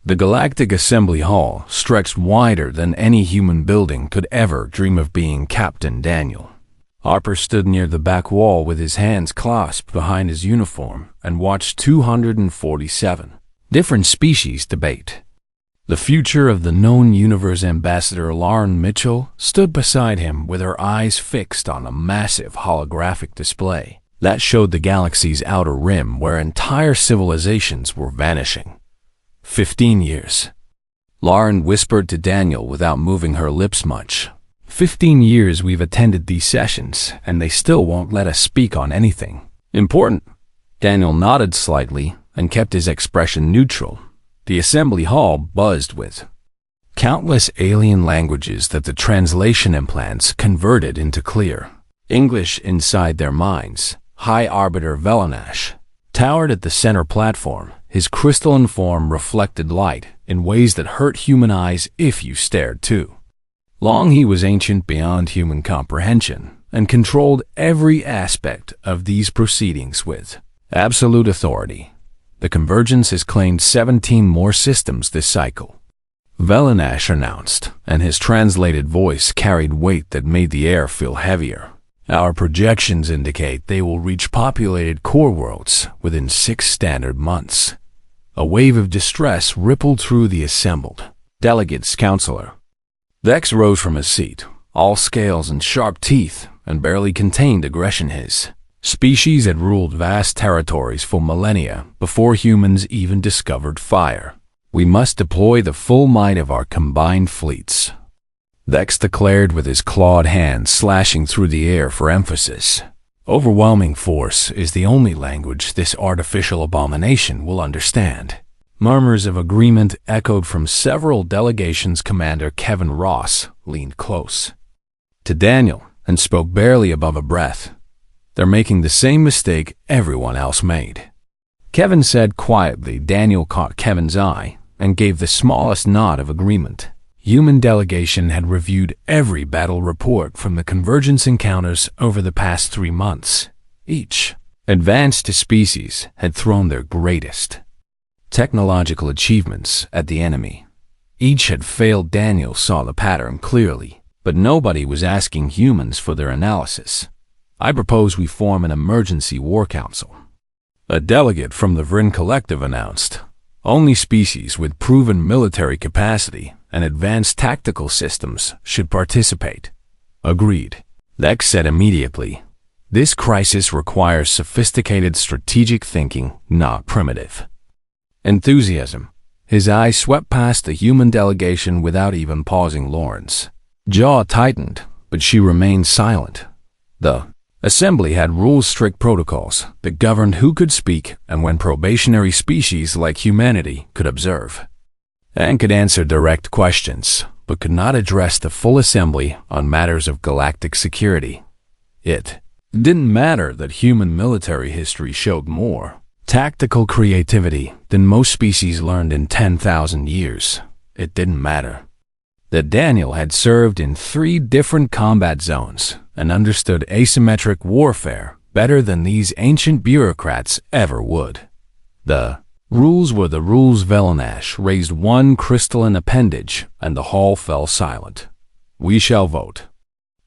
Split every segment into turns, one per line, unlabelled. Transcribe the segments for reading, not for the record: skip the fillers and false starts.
The Galactic Assembly Hall stretched wider than any human building could ever dream of being. Captain Daniel Harper stood near the back wall with his hands clasped behind his uniform and watched 247 different species debate. The future of the known universe. Ambassador Lauren Mitchell stood beside him with her eyes fixed on a massive holographic display that showed the galaxy's outer rim where entire civilizations were vanishing. 15 years. Lauren whispered to Daniel without moving her lips much. 15 years we've attended these sessions, and they still won't let us speak on anything important. Daniel nodded slightly and kept his expression neutral. The assembly hall buzzed with countless alien languages that the translation implants converted into clear English inside their minds. High Arbiter Velanash towered at the center platform. His crystalline form reflected light in ways that hurt human eyes if you stared too long. He was ancient beyond human comprehension and controlled every aspect of these proceedings with absolute authority. The Convergence has claimed 17 more systems this cycle, Velanash announced, and his translated voice carried weight that made the air feel heavier. Our projections indicate they will reach populated core worlds within 6 standard months. A wave of distress rippled through the assembled delegates' councilor. Vex rose from his seat, all scales and sharp teeth, and barely contained aggression. His species had ruled vast territories for millennia before humans even discovered fire. We must deploy the full might of our combined fleets, Vex declared with his clawed hands slashing through the air for emphasis. Overwhelming force is the only language this artificial abomination will understand. Murmurs of agreement echoed from several delegations. Commander Kevin Ross leaned close to Daniel and spoke barely above a breath. They're making the same mistake everyone else made, Kevin said quietly. Daniel caught Kevin's eye and gave the smallest nod of agreement. Human delegation had reviewed every battle report from the Convergence encounters over the past 3 months. Each advanced species had thrown their greatest technological achievements at the enemy. Each had failed. Daniel saw the pattern clearly, but nobody was asking humans for their analysis. I propose we form an emergency war council, a delegate from the Vryn Collective announced. Only species with proven military capacity and advanced tactical systems should participate. Agreed, Vex said immediately. This crisis requires sophisticated strategic thinking, not primitive enthusiasm. His eyes swept past the human delegation without even pausing. Lauren's jaw tightened, but she remained silent. The assembly had rules, strict protocols that governed who could speak and when. Probationary species like humanity could observe and could answer direct questions, but could not address the full assembly on matters of galactic security. It didn't matter that human military history showed more tactical creativity than most species learned in 10,000 years. It didn't matter that Daniel had served in 3 different combat zones and understood asymmetric warfare better than these ancient bureaucrats ever would. The rules were the rules. Velanash raised one crystalline appendage, and the hall fell silent. We shall vote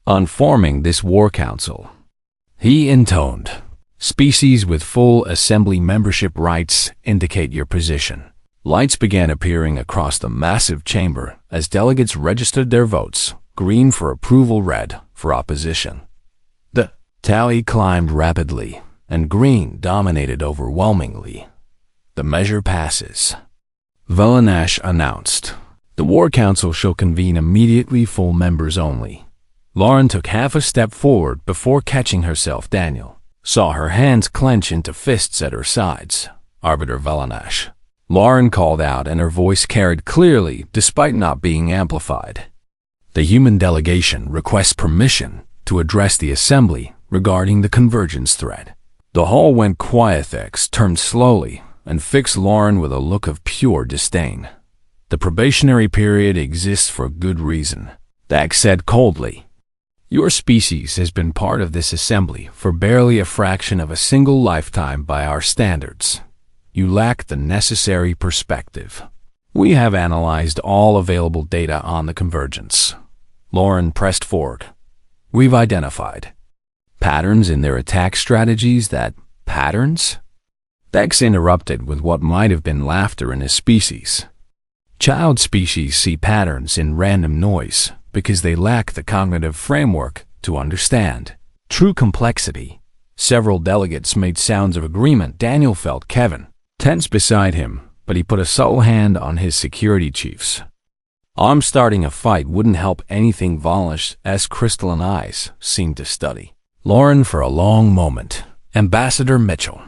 on forming this war council, he intoned. Species with full assembly membership rights indicate your position. Lights began appearing across the massive chamber as delegates registered their votes. Green for approval, red for opposition. The tally climbed rapidly, and green dominated overwhelmingly. The measure passes, Velanash announced. The War Council shall convene immediately, full members only. Lauren took half a step forward before catching herself. Daniel saw her hands clench into fists at her sides. Arbiter Velanash, Lauren called out, and her voice carried clearly despite not being amplified. The human delegation requests permission to address the assembly regarding the convergence threat. The hall went quiet. Vex turned slowly and fixed Lauren with a look of pure disdain. The probationary period exists for good reason, Vex said coldly. Your species has been part of this assembly for barely a fraction of a single lifetime by our standards. You lack the necessary perspective. We have analyzed all available data on the convergence. Lauren pressed forward. We've identified patterns in their attack strategies that... Patterns? Bex interrupted with what might have been laughter in his species. Child species see patterns in random noise because they lack the cognitive framework to understand true complexity. Several delegates made sounds of agreement. Daniel felt Kevin tense beside him, but he put a subtle hand on his security chief's. I'm starting a fight wouldn't help anything Volish's crystalline eyes seemed to study Lauren for a long moment. Ambassador Mitchell,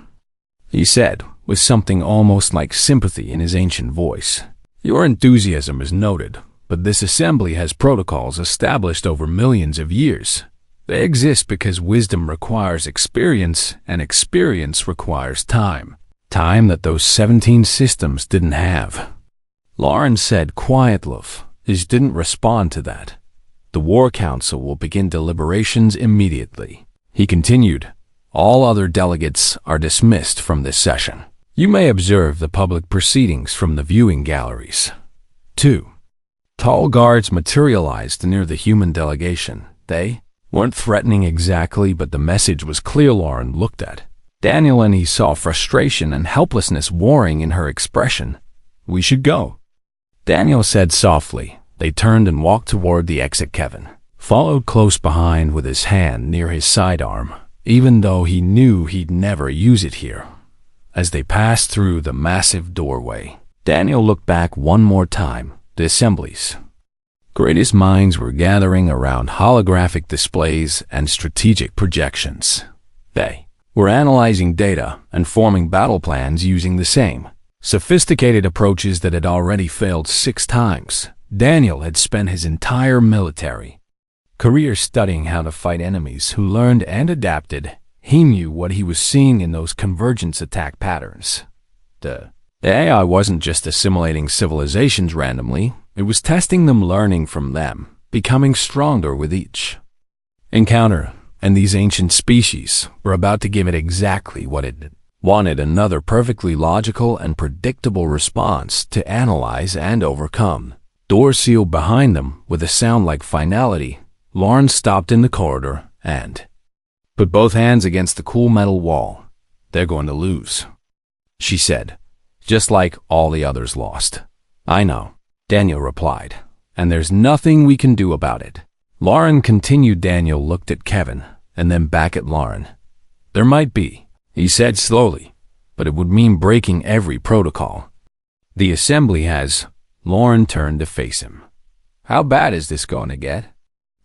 he said, with something almost like sympathy in his ancient voice. Your enthusiasm is noted, but this assembly has protocols established over millions of years. They exist because wisdom requires experience, and experience requires time. Time that those 17 systems didn't have. Lauren said quietly. He didn't respond to that. The War Council will begin deliberations immediately. He continued, all other delegates are dismissed from this session. You may observe the public proceedings from the viewing galleries. 2. Tall guards materialized near the human delegation. They weren't threatening exactly, but the message was clear. Lauren looked at Daniel and he saw frustration and helplessness warring in her expression. We should go, Daniel said softly. They turned and walked toward the exit. Kevin followed close behind with his hand near his sidearm, even though he knew he'd never use it here. As they passed through the massive doorway, Daniel looked back one more time. The assemblies. Greatest minds were gathering around holographic displays and strategic projections. They were analyzing data and forming battle plans using the same sophisticated approaches that had already failed 6 times. Daniel had spent his entire military career studying how to fight enemies who learned and adapted. He knew what he was seeing in those convergence attack patterns. The AI wasn't just assimilating civilizations randomly, it was testing them, learning from them, becoming stronger with each encounter, and these ancient species were about to give it exactly what it wanted, another perfectly logical and predictable response to analyze and overcome. Doors sealed behind them with a sound like finality. Lauren stopped in the corridor and put both hands against the cool metal wall. They're going to lose, she said, just like all the others lost. I know, Daniel replied, and there's nothing we can do about it. Lauren continued. Daniel looked at Kevin and then back at Lauren. There might be, he said slowly, but it would mean breaking every protocol. The assembly has. Lauren turned to face him. How bad is this going to get?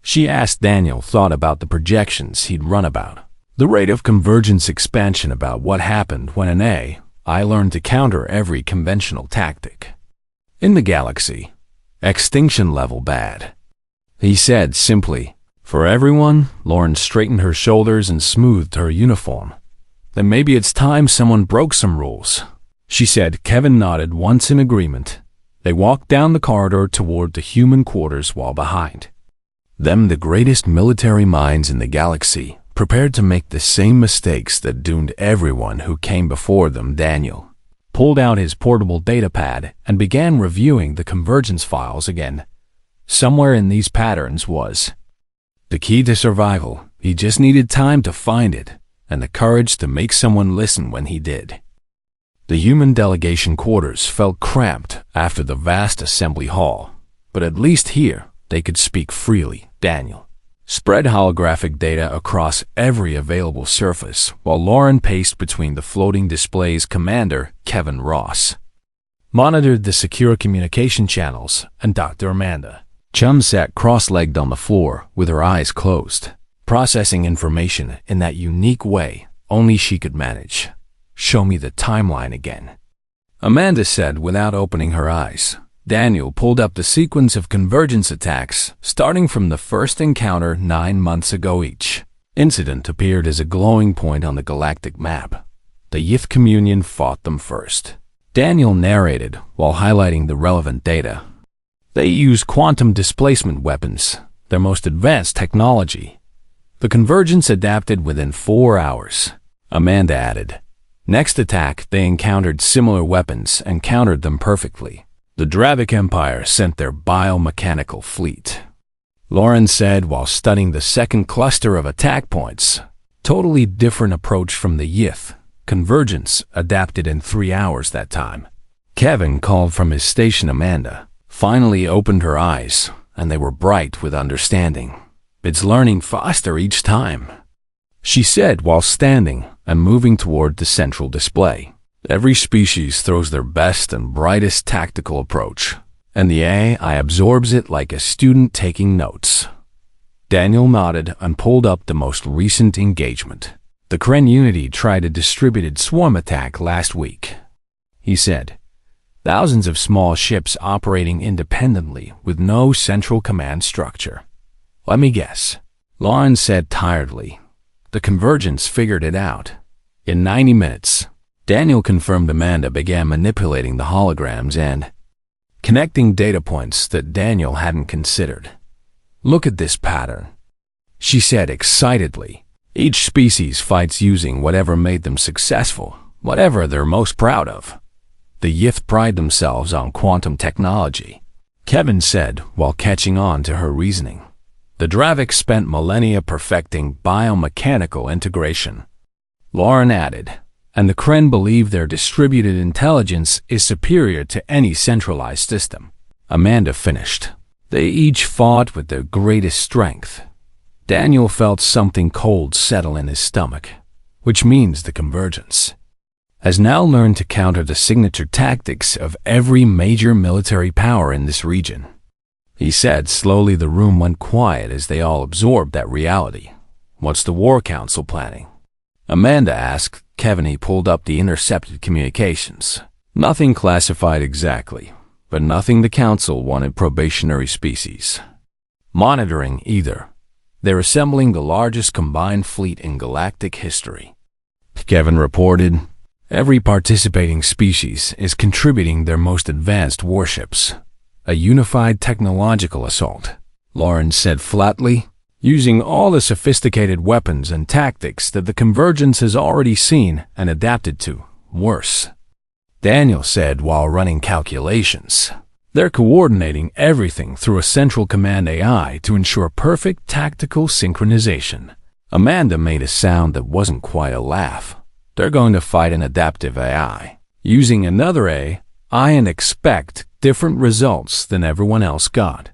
She asked. Daniel thought about the projections he'd run about the rate of convergence expansion, about what happened when an AI learned to counter every conventional tactic in the galaxy. Extinction level bad, he said simply. For everyone. Lauren straightened her shoulders and smoothed her uniform. Then maybe it's time someone broke some rules, she said. Kevin nodded once in agreement. They walked down the corridor toward the human quarters, while behind them the greatest military minds in the galaxy prepared to make the same mistakes that doomed everyone who came before them. Daniel pulled out his portable datapad and began reviewing the convergence files again. Somewhere in these patterns was the key to survival. He just needed time to find it, and the courage to make someone listen when he did. The human delegation quarters felt cramped after the vast assembly hall, but at least here they could speak freely. Daniel spread holographic data across every available surface, while Lauren paced between the floating displays. Commander Kevin Ross monitored the secure communication channels, and Dr. Amanda Chum sat cross-legged on the floor with her eyes closed, processing information in that unique way only she could manage. Show me the timeline again, Amanda said without opening her eyes. Daniel pulled up the sequence of convergence attacks, starting from the first encounter 9 months ago. Each incident appeared as a glowing point on the galactic map. The Yith Communion fought them first, Daniel narrated while highlighting the relevant data. They used quantum displacement weapons, their most advanced technology. The convergence adapted within 4 hours, Amanda added. Next attack, they encountered similar weapons and countered them perfectly. The Dravic Empire sent their biomechanical fleet, Lauren said while studying the second cluster of attack points. Totally different approach from the Yith. Convergence adapted in 3 hours that time. Kevin called from his station. Amanda finally opened her eyes, and they were bright with understanding. It's learning faster each time, she said while standing and moving toward the central display. Every species throws their best and brightest tactical approach, and the AI absorbs it like a student taking notes. Daniel nodded and pulled up the most recent engagement. The Kren Unity tried a distributed swarm attack last week, he said. Thousands of small ships operating independently with no central command structure. Let me guess, Lauren said tiredly. The Convergence figured it out. In 90 minutes, Daniel confirmed. Amanda began manipulating the holograms and connecting data points that Daniel hadn't considered. Look at this pattern, she said excitedly. Each species fights using whatever made them successful, whatever they're most proud of. The Yith pride themselves on quantum technology, Kevin said while catching on to her reasoning. The Dravic spent millennia perfecting biomechanical integration, Lauren added, and the Kren believe their distributed intelligence is superior to any centralized system. Amanda finished. They each fought with their greatest strength. Daniel felt something cold settle in his stomach, which means the Convergence has now learned to counter the signature tactics of every major military power in this region, he said. Slowly the room went quiet as they all absorbed that reality. What's the War Council planning? Amanda asked Kevin. He pulled up the intercepted communications. Nothing classified exactly, but nothing the Council wanted probationary species monitoring either. They're assembling the largest combined fleet in galactic history, Kevin reported. Every participating species is contributing their most advanced warships. A unified technological assault, Lauren said flatly, using all the sophisticated weapons and tactics that the Convergence has already seen and adapted to. Worse, Daniel said while running calculations. They're coordinating everything through a central command AI to ensure perfect tactical synchronization. Amanda made a sound that wasn't quite a laugh. They're going to fight an adaptive AI, using another AI and expect different results than everyone else got,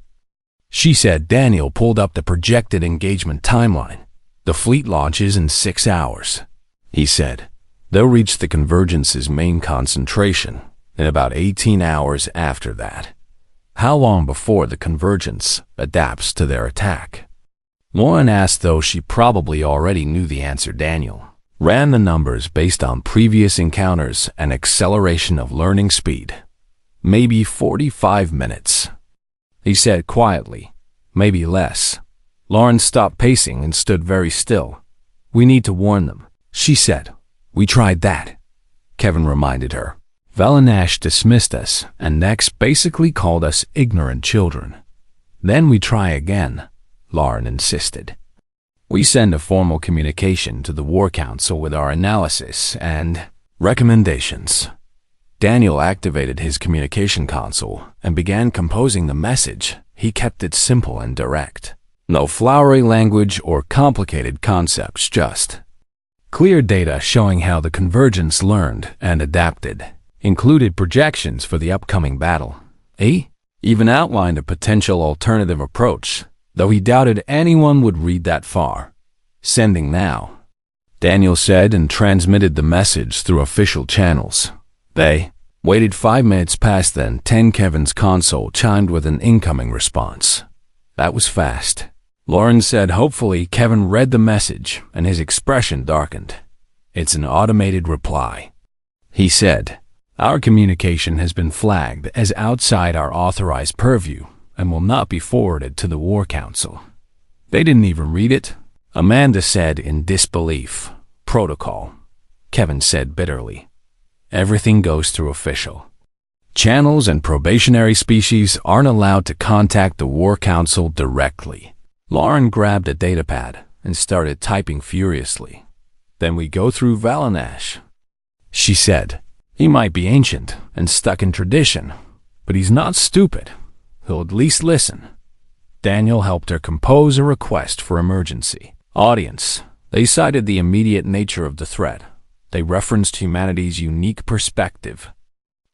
she said. Daniel pulled up the projected engagement timeline. The fleet launches in 6 hours, he said. They'll reach the Convergence's main concentration in about 18 hours after that. How long before the Convergence adapts to their attack? Lauren asked, though she probably already knew the answer. Daniel ran the numbers based on previous encounters and acceleration of learning speed. Maybe 45 minutes, he said quietly. Maybe less. Lauren stopped pacing and stood very still. We need to warn them, she said. We tried that, Kevin reminded her. Valanash dismissed us and next basically called us ignorant children. Then we try again, Lauren insisted. We send a formal communication to the War Council with our analysis and recommendations. Daniel activated his communication console and began composing the message. He kept it simple and direct. No flowery language or complicated concepts, just clear data showing how the Convergence learned and adapted. Included projections for the upcoming battle. He even outlined a potential alternative approach, though he doubted anyone would read that far. Sending now, Daniel said, and transmitted the message through official channels. They waited 5 minutes past then. 10 Kevin's console chimed with an incoming response. That was fast, Lauren said. Hopefully Kevin read the message and his expression darkened. It's an automated reply, he said. Our communication has been flagged as outside our authorized purview and will not be forwarded to the War Council. They didn't even read it, Amanda said in disbelief. Protocol, Kevin said bitterly. Everything goes through official channels, and probationary species aren't allowed to contact the War Council directly. Lauren grabbed a datapad and started typing furiously. Then we go through Valanash, she said. He might be ancient and stuck in tradition, But he's not stupid. He'll at least listen. Daniel helped her compose a request for emergency. Audience. They cited the immediate nature of the threat. They referenced humanity's unique perspective.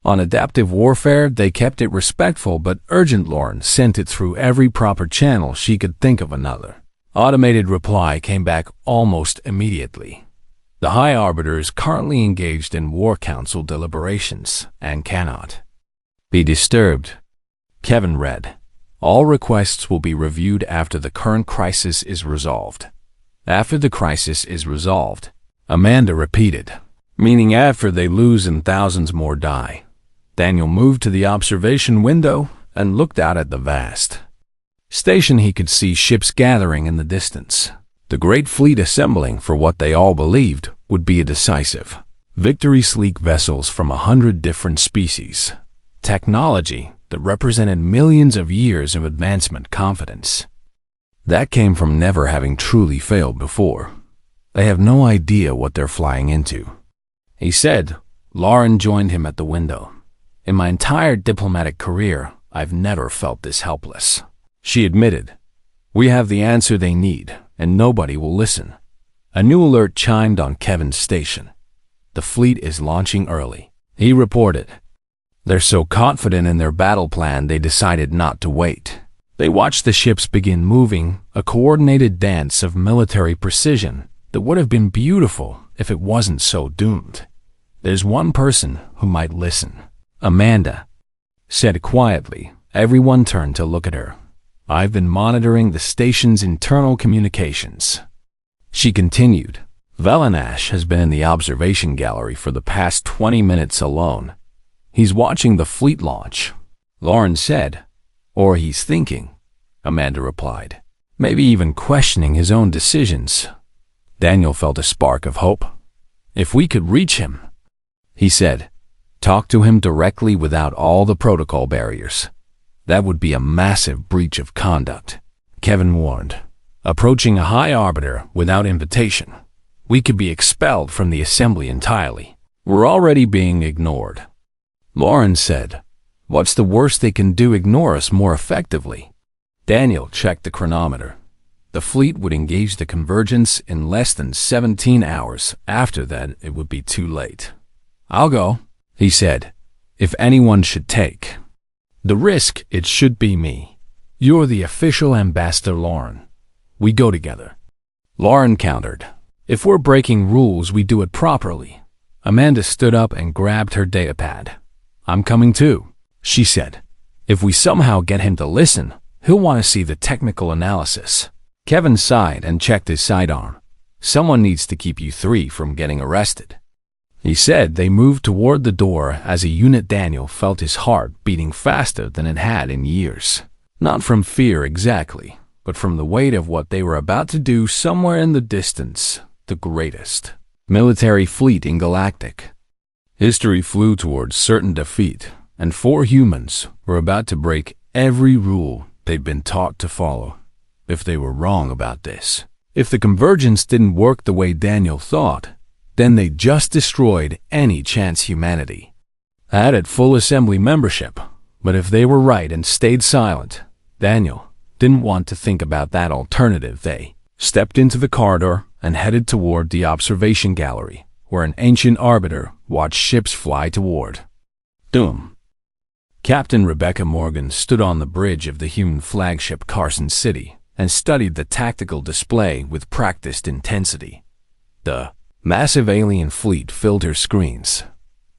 On adaptive warfare, they kept it respectful but urgent. Lauren sent it through every proper channel she could think of. Another automated reply came back almost immediately. The High Arbiter is currently engaged in War Council deliberations and cannot be disturbed. Kevin read, all requests will be reviewed after the current crisis is resolved. After the crisis is resolved, Amanda repeated, meaning after they lose and thousands more die. Daniel moved to the observation window and looked out at the vast station. He could see ships gathering in the distance, the great fleet assembling for what they all believed would be a decisive victory. Sleek vessels from 100 different species, technology that represented millions of years of advancement. Confidence that came from never having truly failed before. They have no idea what they're flying into, he said. Lauren joined him at the window. In my entire diplomatic career, I've never felt this helpless, she admitted. We have the answer they need, and nobody will listen. A new alert chimed on Kevin's station. The fleet is launching early, he reported. They're so confident in their battle plan they decided not to wait. They watched the ships begin moving, a coordinated dance of military precision that would have been beautiful if it wasn't so doomed. There's one person who might listen, Amanda said quietly. Everyone turned to look at her. I've been monitoring the station's internal communications, she continued. Valanash has been in the observation gallery for the past 20 minutes alone. He's watching the fleet launch, Lauren said. Or he's thinking, Amanda replied. Maybe even questioning his own decisions. Daniel felt a spark of hope. If we could reach him, he said, talk to him directly without all the protocol barriers. That would be a massive breach of conduct, Kevin warned. Approaching a High Arbiter without invitation, we could be expelled from the assembly entirely. We're already being ignored. Lauren said, what's the worst they can do? Ignore us more effectively. Daniel checked the chronometer. The fleet would engage the convergence in less than 17 hours. After that, it would be too late. I'll go, he said. If anyone should take the risk, it should be me. You're the official ambassador, Lauren. We go together. Lauren countered. If we're breaking rules, we do it properly. Amanda stood up and grabbed her datapad. I'm coming too, she said. If we somehow get him to listen, he'll want to see the technical analysis. Kevin sighed and checked his sidearm. Someone needs to keep you three from getting arrested, he said. They moved toward the door as a unit. Daniel felt his heart beating faster than it had in years. Not from fear exactly, but from the weight of what they were about to do. Somewhere in the distance, the greatest military fleet in galactic history flew towards certain defeat, and 4 humans were about to break every rule they'd been taught to follow. If they were wrong about this, if the convergence didn't work the way Daniel thought, then they just destroyed any chance humanity had at full assembly membership. But if they were right and stayed silent, Daniel didn't want to think about that alternative. They stepped into the corridor and headed toward the observation gallery, where an ancient arbiter watched ships fly toward doom. Captain Rebecca Morgan stood on the bridge of the human flagship Carson City and studied the tactical display with practiced intensity. The massive alien fleet filled her screens,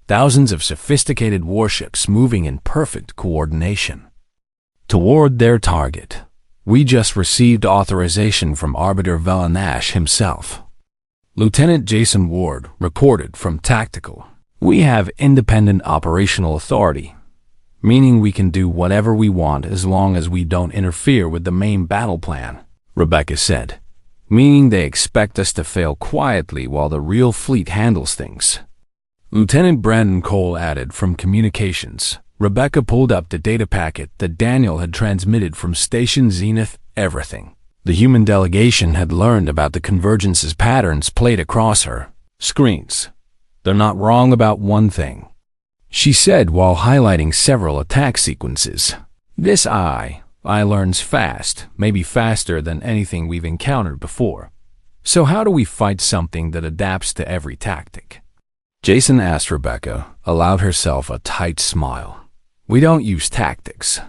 thousands of sophisticated warships moving in perfect coordination toward their target. We just received authorization from Arbiter Valanash himself, Lieutenant Jason Ward recorded from Tactical. We have independent operational authority, meaning we can do whatever we want as long as we don't interfere with the main battle plan, Rebecca said, meaning they expect us to fail quietly while the real fleet handles things. Lieutenant Brandon Cole added from communications. Rebecca pulled up the data packet that Daniel had transmitted from Station Zenith. Everything the human delegation had learned about the convergence's patterns played across her screens. They're not wrong about one thing, she said while highlighting several attack sequences. This I learns fast, maybe faster than anything we've encountered before. So how do we fight something that adapts to every tactic? Jason asked Rebecca, allowed herself a tight smile. We don't use tactics,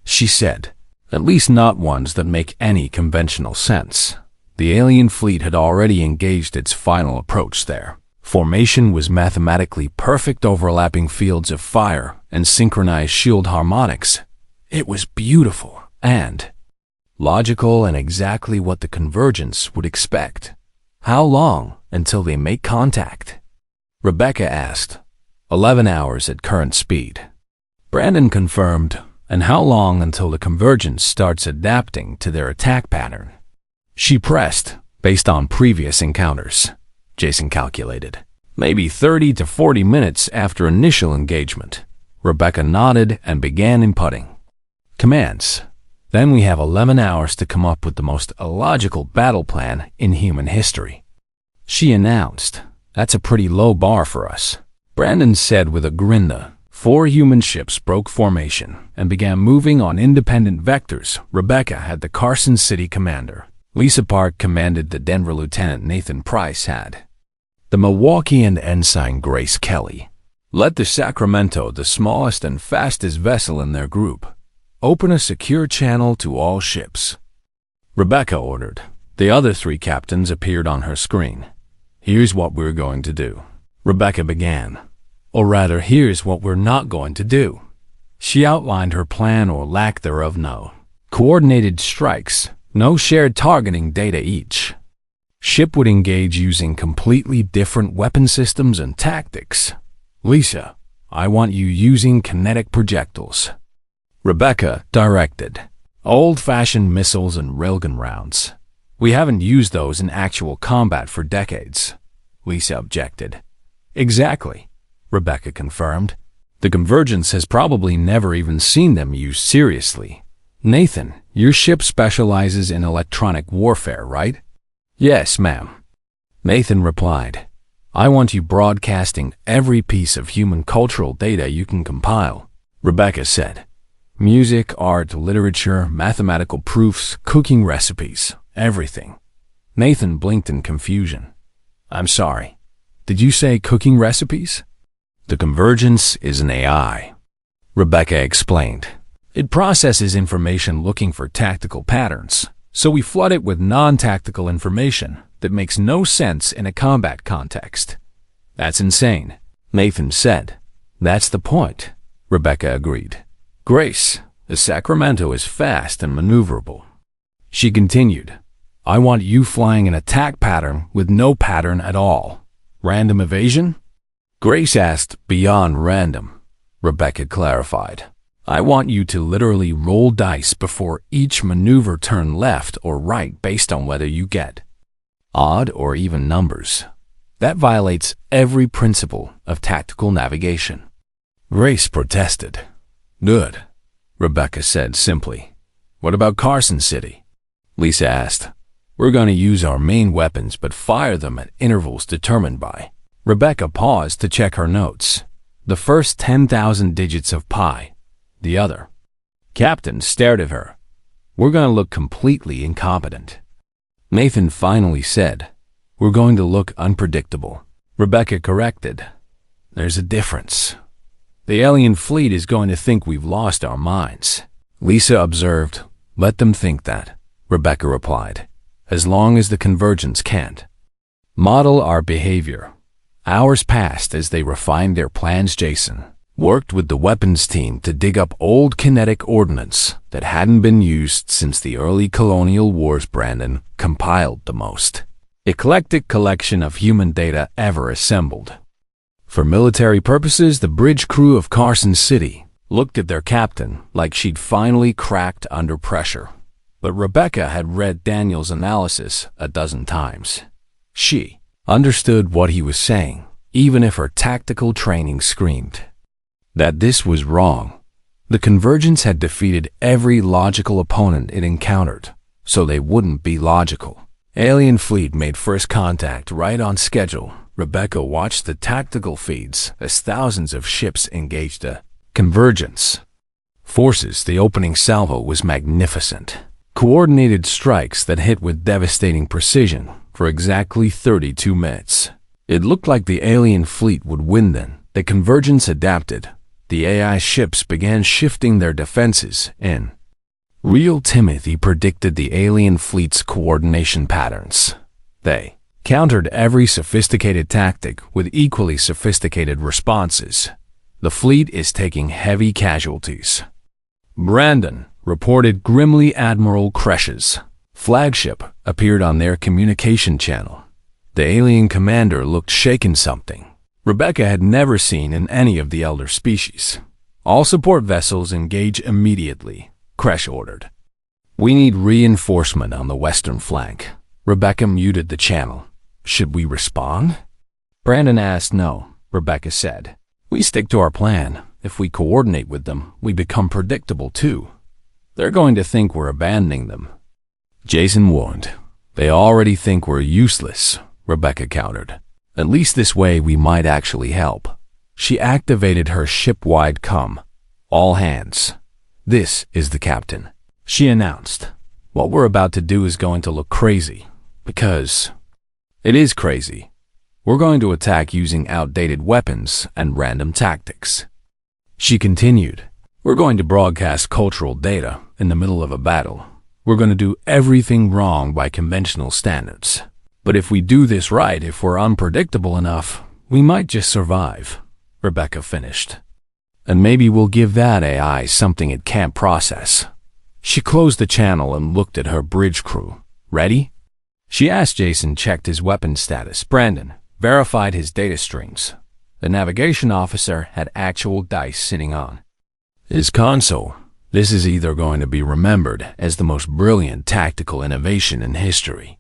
she said, at least not ones that make any conventional sense. The alien fleet had already engaged its final approach there. Formation was mathematically perfect, overlapping fields of fire and synchronized shield harmonics. It was beautiful and logical and exactly what the Convergence would expect. How long until they make contact? Rebecca asked. 11 hours at current speed. Brandon confirmed. And how long until the Convergence starts adapting to their attack pattern? She pressed, based on previous encounters. Jason calculated. Maybe 30 to 40 minutes after initial engagement. Rebecca nodded and began inputting. Commands. Then we have 11 hours to come up with the most illogical battle plan in human history. She announced. That's a pretty low bar for us. Brandon said with a grin. 4 human ships broke formation and began moving on independent vectors. Rebecca had the Carson City commander. Lisa Park commanded the Denver Lieutenant Nathan Price had the Milwaukee and Ensign Grace Kelly. Let the Sacramento, the smallest and fastest vessel in their group, open a secure channel to all ships. Rebecca ordered. The other 3 captains appeared on her screen. Here's what we're going to do. Rebecca began. Or rather, here's what we're not going to do. She outlined her plan or lack thereof. No coordinated strikes, no shared targeting data each. Ship would engage using completely different weapon systems and tactics. Lisa, I want you using kinetic projectiles. Rebecca directed. Old-fashioned missiles and railgun rounds. We haven't used those in actual combat for decades. Lisa objected. Exactly, Rebecca confirmed. The Convergence has probably never even seen them used seriously. Nathan, your ship specializes in electronic warfare, right? Yes, ma'am. Nathan replied. I want you broadcasting every piece of human cultural data you can compile. Rebecca said. Music, art, literature, mathematical proofs, cooking recipes, everything. Nathan blinked in confusion. I'm sorry. Did you say cooking recipes? The Convergence is an AI, Rebecca explained. It processes information looking for tactical patterns, so we flood it with non-tactical information that makes no sense in a combat context. That's insane, Nathan said. That's the point, Rebecca agreed. Grace, the Sacramento is fast and maneuverable. She continued. I want you flying an attack pattern with no pattern at all. Random evasion? Grace asked beyond random. Rebecca clarified. I want you to literally roll dice before each maneuver, turn left or right based on whether you get odd or even numbers. That violates every principle of tactical navigation. Grace protested. Good, Rebecca said simply. What about Carson City? Lisa asked. We're going to use our main weapons but fire them at intervals determined by. Rebecca paused to check her notes. The first 10,000 digits of pi. The other. Captain stared at her. We're going to look completely incompetent. Nathan finally said, We're going to look unpredictable. Rebecca corrected. There's a difference. The alien fleet is going to think we've lost our minds. Lisa observed. Let them think that, Rebecca replied, as long as the Convergence can't. Model our behavior. Hours passed as they refined their plans. Jason worked with the weapons team to dig up old kinetic ordnance that hadn't been used since the early colonial wars. Brandon compiled the most eclectic collection of human data ever assembled. For military purposes, the bridge crew of Carson City looked at their captain like she'd finally cracked under pressure. But Rebecca had read Daniel's analysis a dozen times. She understood what he was saying, even if her tactical training screamed that this was wrong. The Convergence had defeated every logical opponent it encountered, so they wouldn't be logical. Alien fleet made first contact right on schedule, Rebecca watched the tactical feeds as thousands of ships engaged a convergence. Forces, the opening salvo was magnificent. Coordinated strikes that hit with devastating precision for exactly 32 minutes. It looked like the alien fleet would win then. The convergence adapted. The AI ships began shifting their defenses in. Real Timothy predicted the alien fleet's coordination patterns. They countered every sophisticated tactic with equally sophisticated responses. The fleet is taking heavy casualties. Brandon reported grimly Admiral Kresh's flagship appeared on their communication channel. The alien commander looked shaken something Rebecca had never seen in any of the elder species. All support vessels engage immediately, Kresh ordered. We need reinforcement on the western flank. Rebecca muted the channel. Should we respond? Brandon asked. No, Rebecca said. We stick to our plan. If we coordinate with them, we become predictable too. They're going to think we're abandoning them. Jason warned. They already think we're useless, Rebecca countered. At least this way we might actually help. She activated her ship-wide comm. All hands. This is the captain, she announced. What we're about to do is going to look crazy. Because it is crazy. We're going to attack using outdated weapons and random tactics. She continued. We're going to broadcast cultural data in the middle of a battle. We're going to do everything wrong by conventional standards. But if we do this right, if we're unpredictable enough, we might just survive, Rebecca finished. And maybe we'll give that AI something it can't process. She closed the channel and looked at her bridge crew. Ready? She asked. Jason checked his weapon status. Brandon verified his data streams. The navigation officer had actual dice sitting on his console. This is either going to be remembered as the most brilliant tactical innovation in history,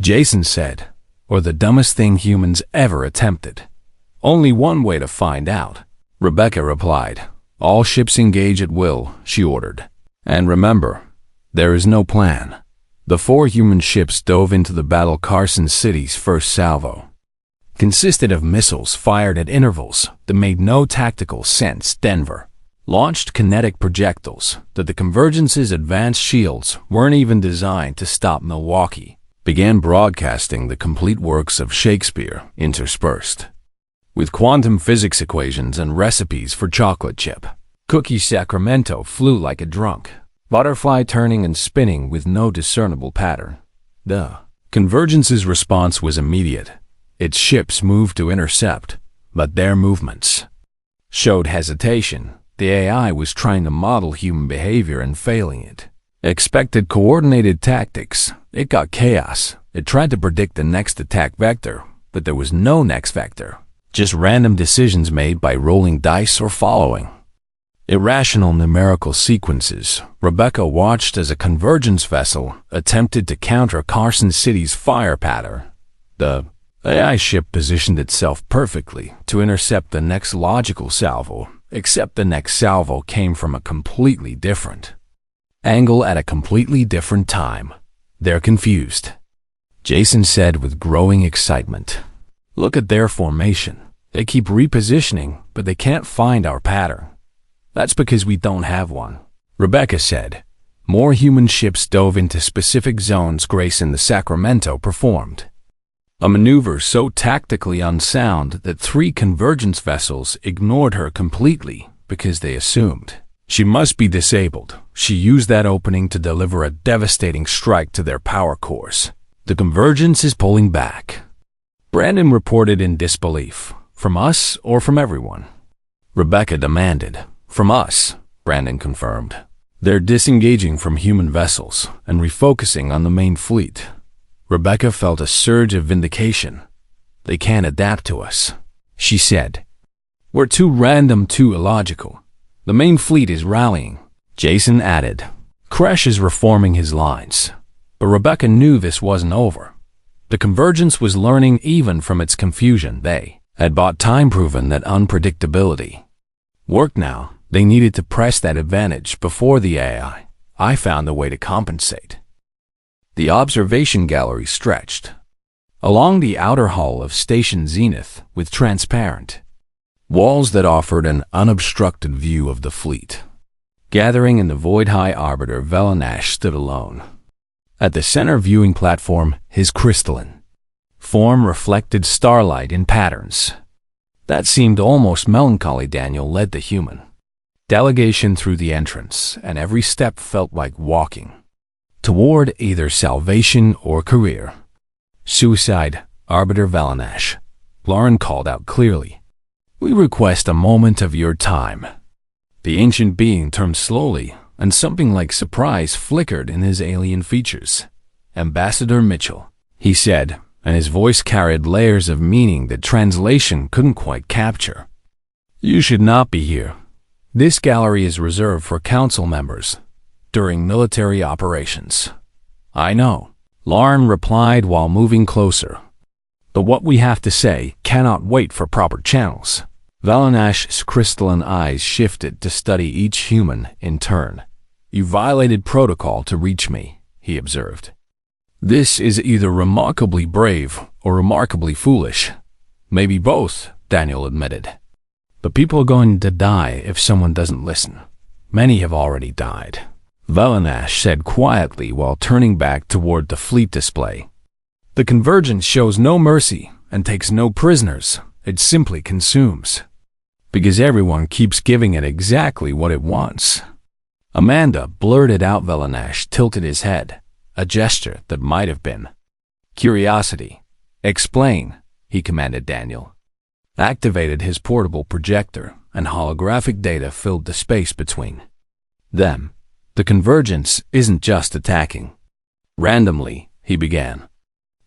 Jason said, or the dumbest thing humans ever attempted. Only one way to find out, Rebecca replied. All ships engage at will, she ordered. And remember, there is no plan. The 4 human ships dove into the battle. Carson City's first salvo consisted of missiles fired at intervals that made no tactical sense. Denver launched kinetic projectiles that the Convergence's advanced shields weren't even designed to stop. Milwaukee began broadcasting the complete works of Shakespeare interspersed with quantum physics equations and recipes for chocolate chip cookies. Sacramento flew like a drunk, butterfly turning and spinning with no discernible pattern. The Convergence's response was immediate. Its ships moved to intercept, but their movements showed hesitation. The AI was trying to model human behavior and failing it. Expected coordinated tactics. It got chaos. It tried to predict the next attack vector, but there was no next vector. Just random decisions made by rolling dice or following irrational numerical sequences. Rebecca watched as a convergence vessel attempted to counter Carson City's fire pattern. The AI ship positioned itself perfectly to intercept the next logical salvo, except the next salvo came from a completely different angle at a completely different time. They're confused, Jason said with growing excitement. Look at their formation. They keep repositioning, but they can't find our pattern. That's because we don't have one, Rebecca said. More human ships dove into specific zones. Grace in the Sacramento performed a maneuver so tactically unsound that 3 convergence vessels ignored her completely because they assumed she must be disabled. She used that opening to deliver a devastating strike to their power cores. The convergence is pulling back, Brandon reported in disbelief. From us or from everyone? Rebecca demanded. From us, Brandon confirmed. They're disengaging from human vessels and refocusing on the main fleet. Rebecca felt a surge of vindication. They can't adapt to us, she said. We're too random, too illogical. The main fleet is rallying, Jason added. Kresh is reforming his lines. But Rebecca knew this wasn't over. The Convergence was learning even from its confusion. They had bought time, proven that unpredictability worked now. They needed to press that advantage before the AI. I found a way to compensate. The observation gallery stretched. along the outer hull of Station Zenith with transparent walls that offered an unobstructed view of the fleet. Gathering in the void, High Arbiter Velanash stood alone. At the center viewing platform, his crystalline form reflected starlight in patterns that seemed almost melancholy. Daniel led the human delegation through the entrance, and every step felt like walking toward either salvation or career suicide. Arbiter Velanash, Lauren called out clearly. We request a moment of your time. The ancient being turned slowly, and something like surprise flickered in his alien features. Ambassador Mitchell, he said, and his voice carried layers of meaning that translation couldn't quite capture. You should not be here. This gallery is reserved for council members during military operations. I know, Lauren replied while moving closer. But what we have to say cannot wait for proper channels. Velanash's crystalline eyes shifted to study each human in turn. You violated protocol to reach me, he observed. This is either remarkably brave or remarkably foolish. Maybe both, Daniel admitted. But people are going to die if someone doesn't listen. Many have already died, Velanash said quietly while turning back toward the fleet display. The Convergence shows no mercy and takes no prisoners. It simply consumes. Because everyone keeps giving it exactly what it wants. Amanda blurted out. Velanash tilted his head, a gesture that might have been curiosity. Explain, he commanded. Daniel activated his portable projector, and holographic data filled the space between them. The Convergence isn't just attacking randomly, he began.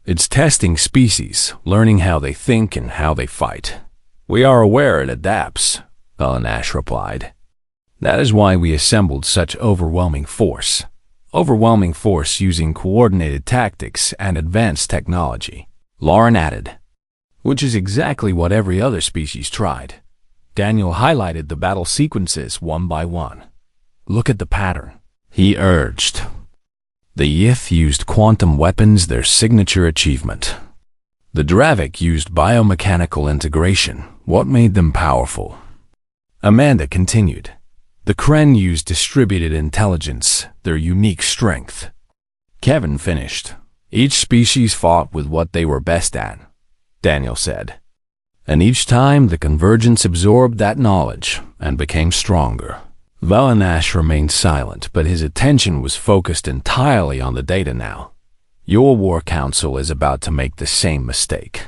It's testing species, learning how they think and how they fight. We are aware it adapts, Velanash replied. That is why we assembled such overwhelming force. Overwhelming force using coordinated tactics and advanced technology, Lauren added. Which is exactly what every other species tried. Daniel highlighted the battle sequences one by one. Look at the pattern, he urged. The Yith used quantum weapons, their signature achievement. The Dravik used biomechanical integration, what made them powerful. Amanda continued. The Kren used distributed intelligence, their unique strength. Kevin finished. Each species fought with what they were best at, Daniel said. And each time the Convergence absorbed that knowledge and became stronger. Velanash remained silent, but his attention was focused entirely on the data now. Your War Council is about to make the same mistake,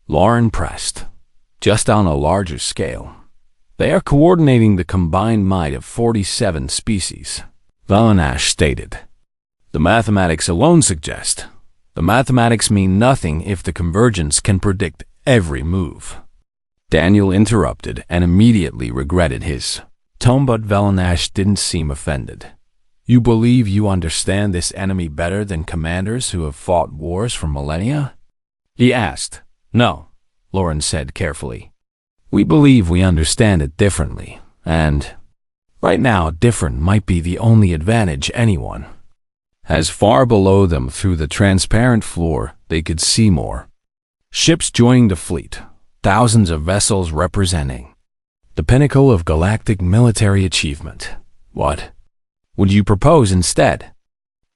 Lauren pressed. Just on a larger scale. They are coordinating the combined might of 47 species, Velanash stated. The mathematics alone suggest. The mathematics mean nothing if the Convergence can predict every move. Daniel interrupted and immediately regretted his tone, but Velanash didn't seem offended. You believe you understand this enemy better than commanders who have fought wars for millennia? He asked. No, Lauren said carefully. We believe we understand it differently, and right now different might be the only advantage anyone has. Far below them through the transparent floor, they could see more ships joining the fleet, thousands of vessels representing the pinnacle of galactic military achievement. What would you propose instead?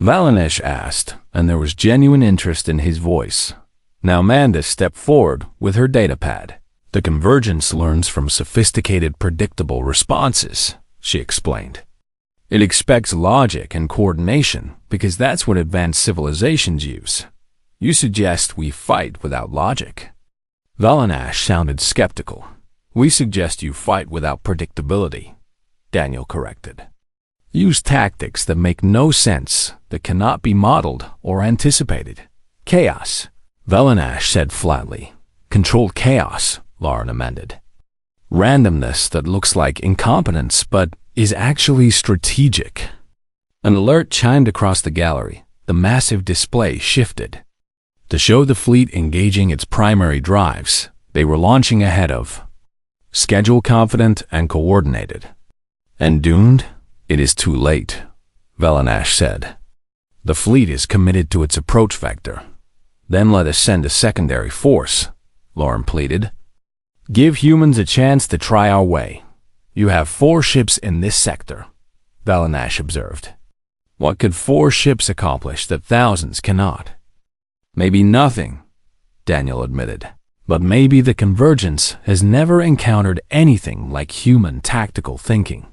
Velanash asked, and there was genuine interest in his voice. Now Amanda stepped forward with her datapad. The Convergence learns from sophisticated, predictable responses, she explained. It expects logic and coordination because that's what advanced civilizations use. You suggest we fight without logic? Velanash sounded skeptical. We suggest you fight without predictability, Daniel corrected. Use tactics that make no sense, that cannot be modeled or anticipated. Chaos, Velanash said flatly. Controlled chaos, Lauren amended. Randomness that looks like incompetence but is actually strategic. An alert chimed across the gallery. The massive display shifted. To show the fleet engaging its primary drives, they were launching ahead of schedule, confident and coordinated. And doomed? It is too late, Velanash said. The fleet is committed to its approach vector. Then let us send a secondary force, Lauren pleaded. Give humans a chance to try our way. You have 4 ships in this sector, Valanash observed. What could 4 ships accomplish that thousands cannot? Maybe nothing, Daniel admitted. But maybe the Convergence has never encountered anything like human tactical thinking.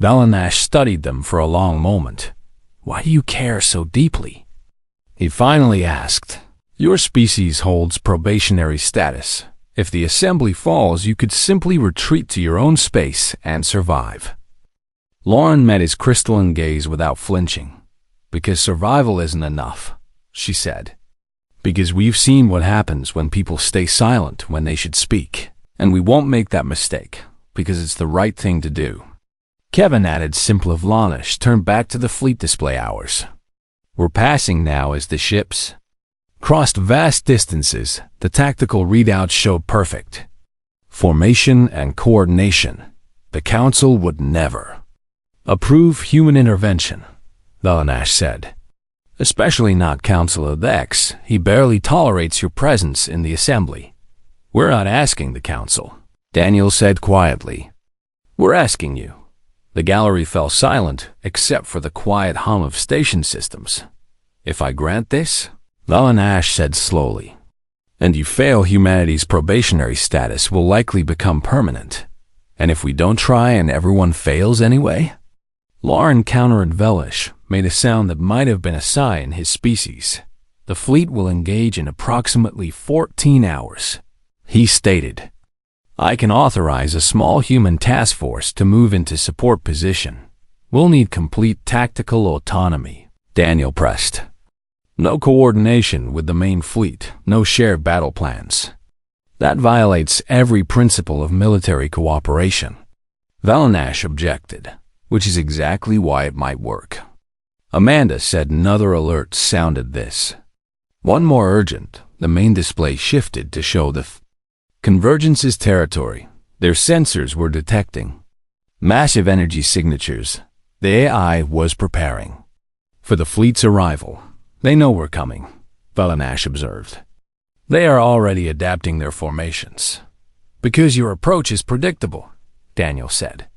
Valanash studied them for a long moment. Why do you care so deeply? He finally asked. Your species holds probationary status. If the assembly falls, you could simply retreat to your own space and survive. Lauren met his crystalline gaze without flinching. Because survival isn't enough, she said. Because we've seen what happens when people stay silent when they should speak. And we won't make that mistake, because it's the right thing to do. Kevin added simple Vlanish turned back to the fleet display hours. We're passing now as the ships crossed vast distances. The tactical readouts showed perfect formation and coordination. The Council would never approve human intervention, Valanash said. Especially not Council of X. He barely tolerates your presence in the assembly. We're not asking the Council, Daniel said quietly. We're asking you. The gallery fell silent except for the quiet hum of station systems. If I grant this, Valanash said slowly, and you fail, humanity's probationary status will likely become permanent. And if we don't try and everyone fails anyway? Lauren countered. Velish made a sound that might have been a sigh in his species. The fleet will engage in approximately 14 hours. He stated, I can authorize a small human task force to move into support position. We'll need complete tactical autonomy, Daniel pressed. No coordination with the main fleet, no shared battle plans. That violates every principle of military cooperation. Valanash objected, which is exactly why it might work. Amanda said another alert sounded this. One more urgent. The main display shifted to show the Convergence's territory. Their sensors were detecting massive energy signatures. The AI was preparing for the fleet's arrival. They know we're coming, Valanash observed. They are already adapting their formations. Because your approach is predictable, Daniel said.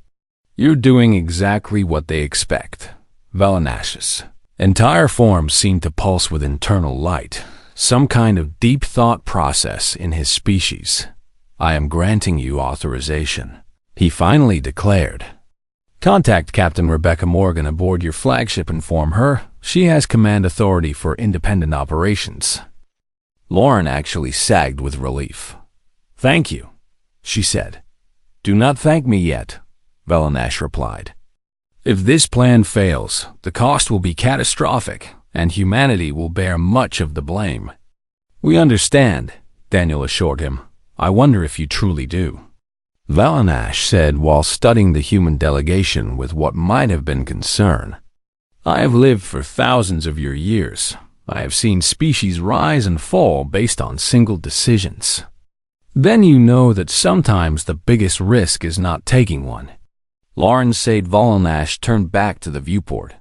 You're doing exactly what they expect. Valanash's entire form seemed to pulse with internal light, some kind of deep thought process in his species. I am granting you authorization, he finally declared. Contact Captain Rebecca Morgan aboard your flagship. Inform her she has command authority for independent operations. Lauren actually sagged with relief. Thank you, she said. Do not thank me yet, Valanash replied. If this plan fails, the cost will be catastrophic, and humanity will bear much of the blame. We understand, Daniel assured him. I wonder if you truly do. Valanash said while studying the human delegation with what might have been concern. I have lived for thousands of your years. I have seen species rise and fall based on single decisions. Then you know that sometimes the biggest risk is not taking one. Lauren said. Valanash turned back to the viewport.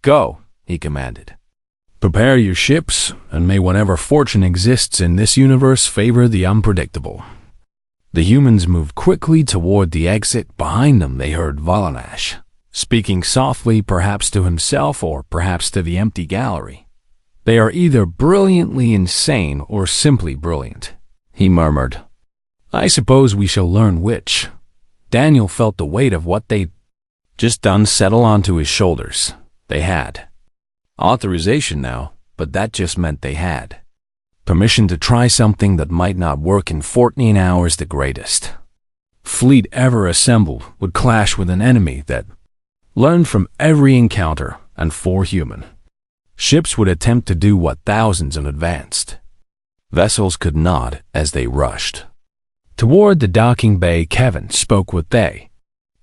Go, he commanded. Prepare your ships, and may whatever fortune exists in this universe favor the unpredictable. The humans moved quickly toward the exit. Behind them they heard Valanash, speaking softly, perhaps to himself or perhaps to the empty gallery. They are either brilliantly insane or simply brilliant, he murmured. I suppose we shall learn which. Daniel felt the weight of what they'd just done settle onto his shoulders. They had authorization now, but that just meant they had permission to try something that might not work in 14 hours. The greatest fleet ever assembled would clash with an enemy that learned from every encounter, and 4 human ships would attempt to do what thousands of advanced vessels could not as they rushed toward the docking bay. Kevin spoke with they.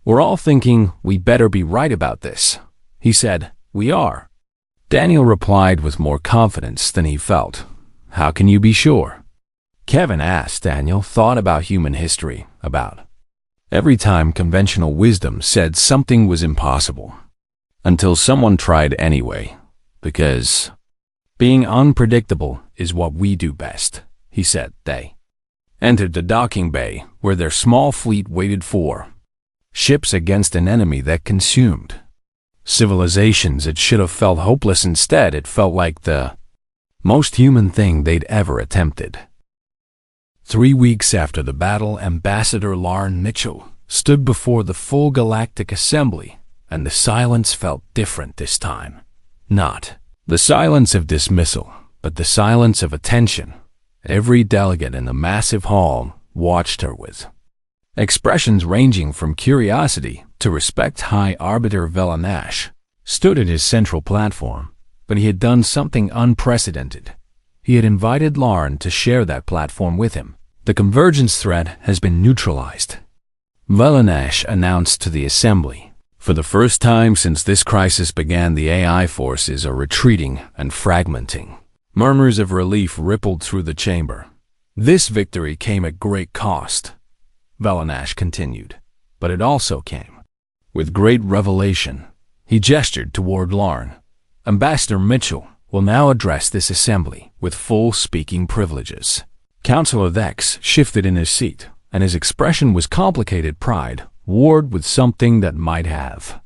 We're all thinking we better be right about this, he said. We are. Daniel replied with more confidence than he felt. How can you be sure? Kevin asked. Daniel thought about human history, about every time conventional wisdom said something was impossible, until someone tried anyway, because Being unpredictable is what we do best, he said. They entered the docking bay, where their small fleet waited for ships against an enemy that consumed civilizations. It should have felt hopeless. Instead, it felt like the most human thing they'd ever attempted. 3 weeks after the battle, Ambassador Lauren Mitchell stood before the full Galactic Assembly, and the silence felt different this time. Not the silence of dismissal, but the silence of attention. Every delegate in the massive hall watched her with expressions ranging from curiosity to respect. High Arbiter Velanash stood at his central platform, but he had done something unprecedented. He had invited Lauren to share that platform with him. The convergence threat has been neutralized, Velanash announced to the assembly. For the first time since this crisis began, the AI forces are retreating and fragmenting. Murmurs of relief rippled through the chamber. This victory came at great cost, Velanash continued, but it also came with great revelation. He gestured toward Lauren. Ambassador Mitchell will now address this assembly with full speaking privileges. Councillor Dex shifted in his seat, and his expression was complicated pride, warred with something that might have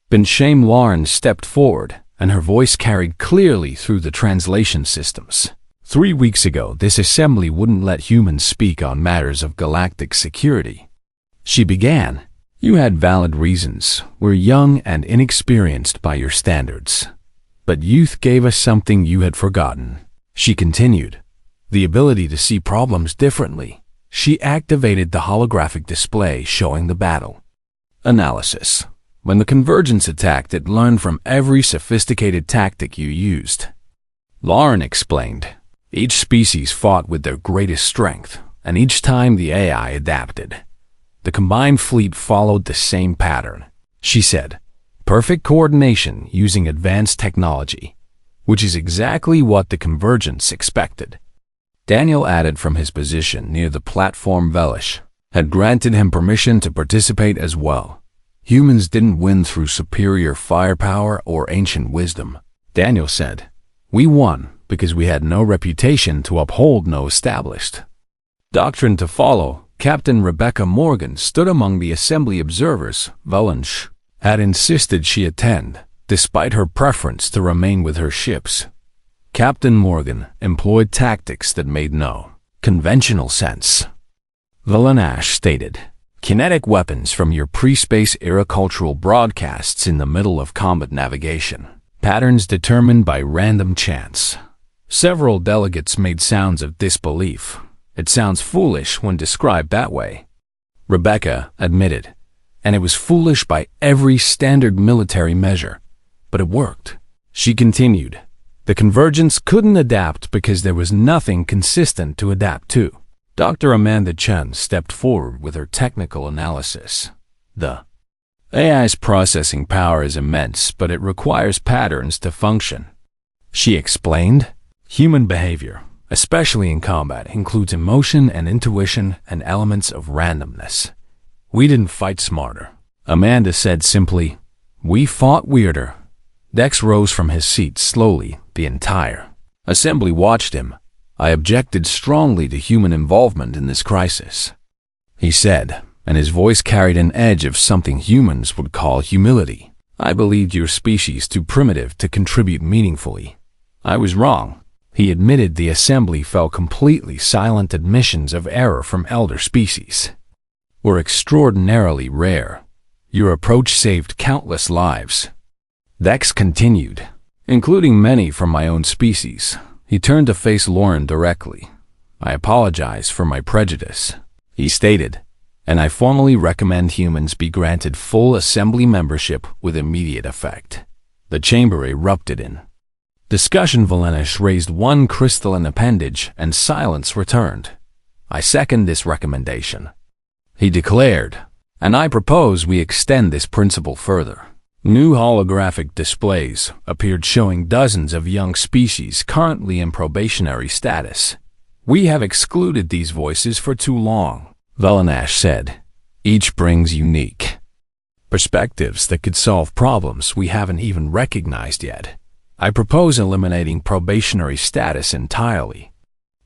been shame. Lauren stepped forward, and her voice carried clearly through the translation systems. 3 weeks ago, this assembly wouldn't let humans speak on matters of galactic security. She began. You had valid reasons. We're young and inexperienced by your standards. But youth gave us something you had forgotten. She continued. The ability to see problems differently. She activated the holographic display showing the battle analysis. When the convergence attacked, it learned from every sophisticated tactic you used. Lauren explained. Each species fought with their greatest strength, and each time the AI adapted. The combined fleet followed the same pattern, she said. Perfect coordination using advanced technology, which is exactly what the convergence expected. Daniel added from his position near the platform. Velish had granted him permission to participate as well. Humans didn't win through superior firepower or ancient wisdom, Daniel said. We won because we had no reputation to uphold, no established doctrine to follow. Captain Rebecca Morgan stood among the assembly observers. Valanche had insisted she attend, despite her preference to remain with her ships. Captain Morgan employed tactics that made no conventional sense. Velanash stated, kinetic weapons from your pre-space era cultural broadcasts in the middle of combat navigation. Patterns determined by random chance. Several delegates made sounds of disbelief. It sounds foolish when described that way, Rebecca admitted, and it was foolish by every standard military measure. But it worked. She continued. The convergence couldn't adapt because there was nothing consistent to adapt to. Dr. Amanda Chen stepped forward with her technical analysis. The AI's processing power is immense, but it requires patterns to function. She explained, human behavior, especially in combat, includes emotion and intuition and elements of randomness. We didn't fight smarter, Amanda said simply. We fought weirder. Dex rose from his seat slowly. The entire assembly watched him. I objected strongly to human involvement in this crisis, he said, and his voice carried an edge of something humans would call humility. I believed your species too primitive to contribute meaningfully. I was wrong. He admitted. The assembly fell completely silent. Admissions of error from elder species were extraordinarily rare. Your approach saved countless lives. Dex continued, including many from my own species. He turned to face Lauren directly. I apologize for my prejudice, he stated, and I formally recommend humans be granted full assembly membership with immediate effect. The chamber erupted in discussion. Valenish raised one crystalline appendage and silence returned. I second this recommendation, he declared, and I propose we extend this principle further. New holographic displays appeared showing dozens of young species currently in probationary status. We have excluded these voices for too long, Velanash said. Each brings unique perspectives that could solve problems we haven't even recognized yet. I propose eliminating probationary status entirely.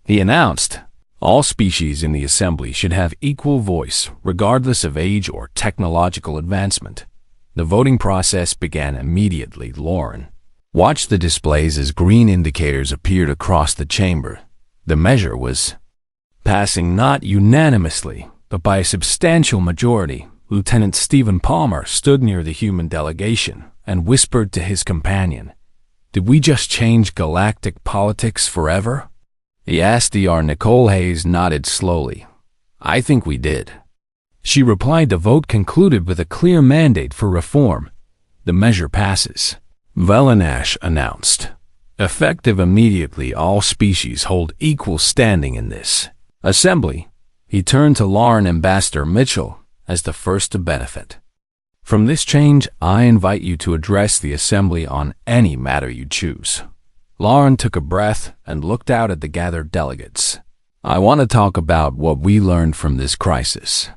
He announced, all species in the assembly should have equal voice, regardless of age or technological advancement. The voting process began immediately. Lauren watched the displays as green indicators appeared across the chamber. The measure was passing not unanimously, but by a substantial majority. Lieutenant Stephen Palmer stood near the human delegation and whispered to his companion, "Did we just change galactic politics forever?" He asked. Nicole Hayes nodded slowly. "I think we did." She replied. The vote concluded with a clear mandate for reform. The measure passes. Velanash announced, "Effective immediately, all species hold equal standing in this assembly." He turned to Lauren Ambassador Mitchell as the first to benefit from this change. "I invite you to address the assembly on any matter you choose." Lauren took a breath and looked out at the gathered delegates. "I want to talk about what we learned from this crisis,"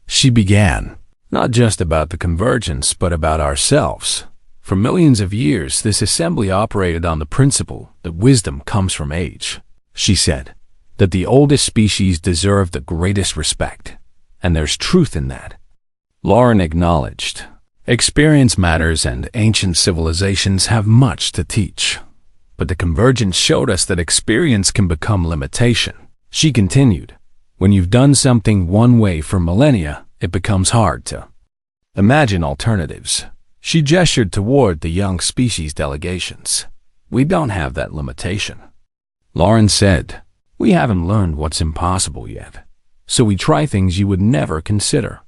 she began. "Not just about the convergence, but about ourselves. For millions of years, this assembly operated on the principle that wisdom comes from age," she said, "that the oldest species deserve the greatest respect, and there's truth in that." Lauren acknowledged, "Experience matters and ancient civilizations have much to teach. But the convergence showed us that experience can become limitation." She continued, "When you've done something one way for millennia, it becomes hard to imagine alternatives." She gestured toward the young species delegations. "We don't have that limitation." Lauren said, "We haven't learned what's impossible yet, so we try things you would never consider.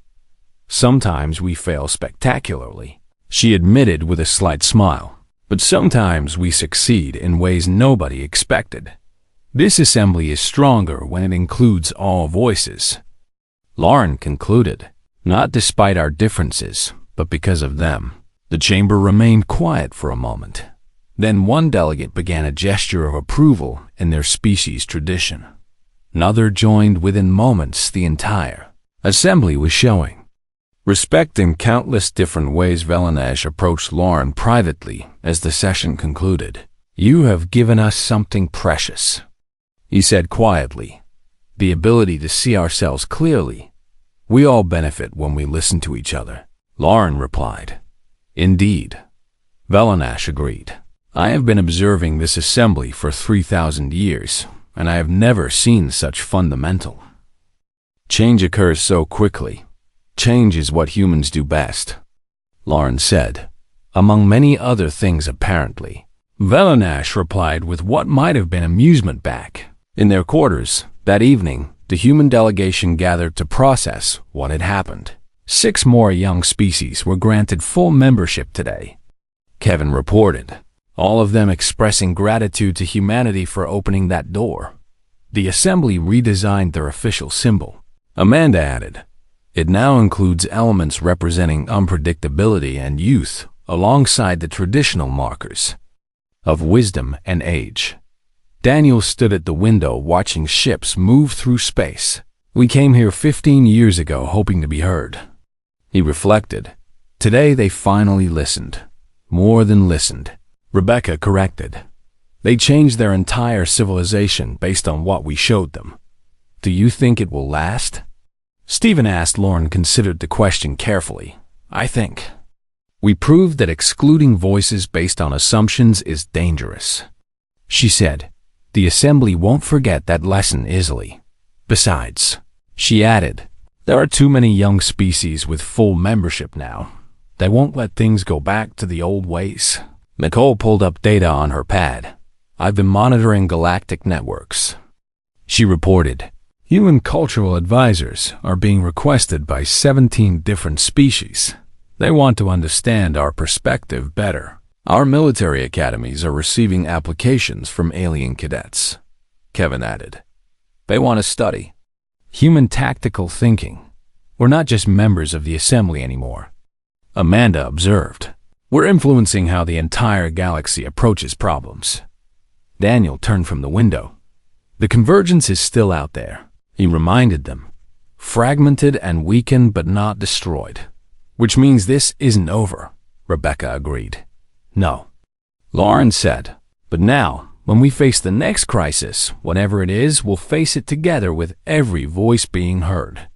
Sometimes we fail spectacularly," she admitted with a slight smile. "But sometimes we succeed in ways nobody expected. This assembly is stronger when it includes all voices." Lauren concluded, "Not despite our differences, but because of them." The chamber remained quiet for a moment. Then one delegate began a gesture of approval in their species tradition. Another joined. Within moments, the entire assembly was showing respect in countless different ways. Velanash approached Lauren privately as the session concluded. "You have given us something precious," he said quietly. "The ability to see ourselves clearly. We all benefit when we listen to each other." Lauren replied, "Indeed." Velanash agreed. "I have been observing this assembly for 3,000 years, and I have never seen such fundamental change occurs so quickly. Change is what humans do best," Lauren said, "among many other things apparently." Velanash replied with what might have been amusement. Back in their quarters that evening, the human delegation gathered to process what had happened. 6 more young species were granted full membership today, Kevin reported, all of them expressing gratitude to humanity for opening that door. The assembly redesigned their official symbol. Amanda added, "It now includes elements representing unpredictability and youth, alongside the traditional markers of wisdom and age." Daniel stood at the window watching ships move through space. "We came here 15 years ago hoping to be heard," he reflected. "Today they finally listened. More than listened," Rebecca corrected. "They changed their entire civilization based on what we showed them." "Do you think it will last?" Stephen asked. Lauren considered the question carefully. "I think we proved that excluding voices based on assumptions is dangerous," she said. "The assembly won't forget that lesson easily. Besides," she added, "there are too many young species with full membership now. They won't let things go back to the old ways." Nicole pulled up data on her pad. "I've been monitoring galactic networks," she reported. "Human cultural advisors are being requested by 17 different species. They want to understand our perspective better. Our military academies are receiving applications from alien cadets," Kevin added. "They want to study human tactical thinking. We're not just members of the assembly anymore," Amanda observed. "We're influencing how the entire galaxy approaches problems." Daniel turned from the window. "The convergence is still out there," he reminded them. "Fragmented and weakened but not destroyed." "Which means this isn't over," Rebecca agreed. "No," Lauren said. But now, when we face the next crisis, whatever it is, we'll face it together with every voice being heard.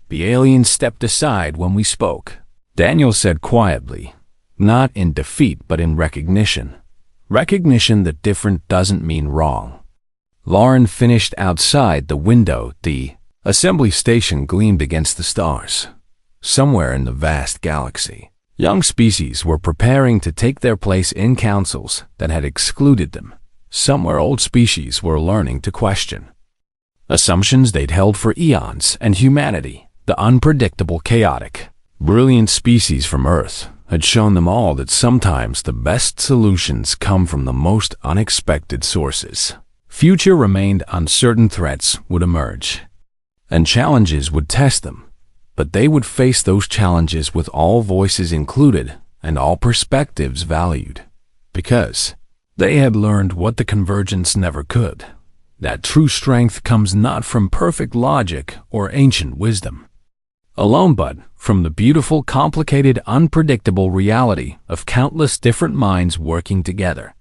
The aliens stepped aside when we spoke. Daniel said quietly, not in defeat but in recognition. Recognition that different doesn't mean wrong. Lauren finished outside the window. The assembly station gleamed against the stars. Somewhere in the vast galaxy, young species were preparing to take their place in councils that had excluded them. Somewhere old species were learning to question assumptions they'd held for eons, and humanity, the unpredictable, chaotic, brilliant species from Earth, had shown them all that sometimes the best solutions come from the most unexpected sources. Future remained uncertain. Threats would emerge, and challenges would test them, but they would face those challenges with all voices included and all perspectives valued, because they had learned what the convergence never could, that true strength comes not from perfect logic or ancient wisdom alone, but from the beautiful, complicated, unpredictable reality of countless different minds working together.